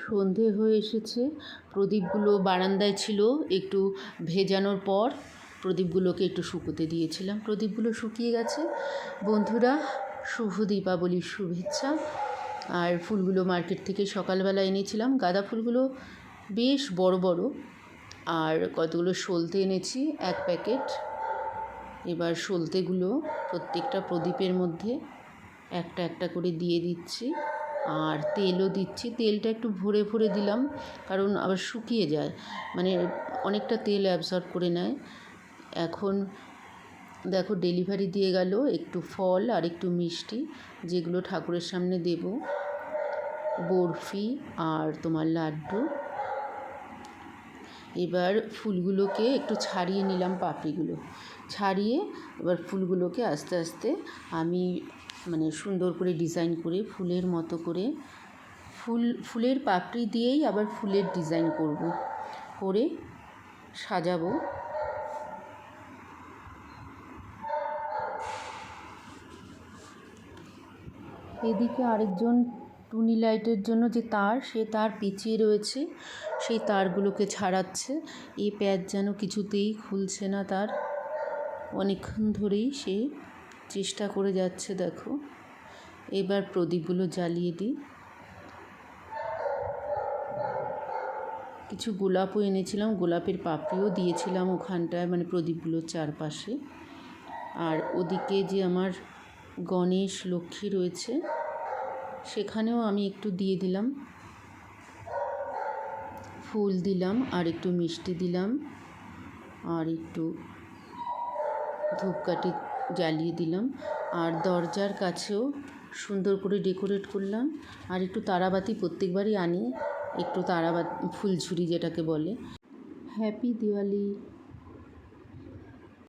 সন্ধে হয়ে এসেছে। প্রদীপগুলো বারান্দায় ছিল, একটু ভেজানোর পর প্রদীপগুলোকে একটু শুকোতে দিয়েছিলাম। প্রদীপগুলো শুকিয়ে গেছে। বন্ধুরা, শুভ দীপাবলির শুভেচ্ছা। আর ফুলগুলো মার্কেট থেকে সকালবেলা এনেছিলাম। গাঁদা ফুলগুলো বেশ বড় বড়। আর কতগুলো সলতে এনেছি, 1 প্যাকেট। এবার সলতেগুলো প্রত্যেকটা প্রদীপের মধ্যে একটা একটা করে দিয়ে দিচ্ছি। আর তেলও দিচ্ছি। তেলটা একটু ভরে ভরে দিলাম, কারণ আবার শুকিয়ে যায়, মানে অনেকটা তেল অ্যাবসর্ব করে নেয়। এখন দেখো ডেলিভারি দিয়ে গেল একটু ফল আর একটু মিষ্টি, যেগুলো ঠাকুরের সামনে দেব। বরফি আর তোমার লাড্ডু। এবার ফুলগুলোকে একটু ছাড়িয়ে নিলাম, পাপড়িগুলো ছাড়িয়ে এবার ফুলগুলোকে আস্তে আস্তে আমি মানে সুন্দর করে ডিজাইন করে ফুলের মতো করে ফুলের পাপড়ি দিয়েই আবার ফুলের ডিজাইন করব, করে সাজাবো। এদিকে আরেকজন টুনি লাইটের জন্য যে তার, সে তার পেঁচিয়ে রয়েছে, সেই তারগুলোকে ছাড়াচ্ছে। এই প্যাচ যেন কিছুতেই খুলছে না তার, অনেকক্ষণ ধরেই সে চেষ্টা করে যাচ্ছে। দেখো, এবার প্রদীপগুলো জ্বালিয়ে দিই। কিছু গোলাপও এনেছিলাম, গোলাপের পাপড়িও দিয়েছিলাম ওখানটায়, মানে প্রদীপগুলোর চারপাশে। আর ওদিকে যে আমার গণেশ লক্ষ্মী রয়েছে, সেখানেও আমি একটু দিয়ে দিলাম, ফুল দিলাম আর একটু মিষ্টি দিলাম আর একটু ধূপকাঠি জ্বালিয়ে দিলাম। আর দরজার কাছেও সুন্দর করে ডেকোরেট করলাম। আর একটু তারাবাতি প্রত্যেকবারই আনি, একটু তারাবাতি ফুলঝুরি যেটাকে বলে। হ্যাপি দিওয়ালি।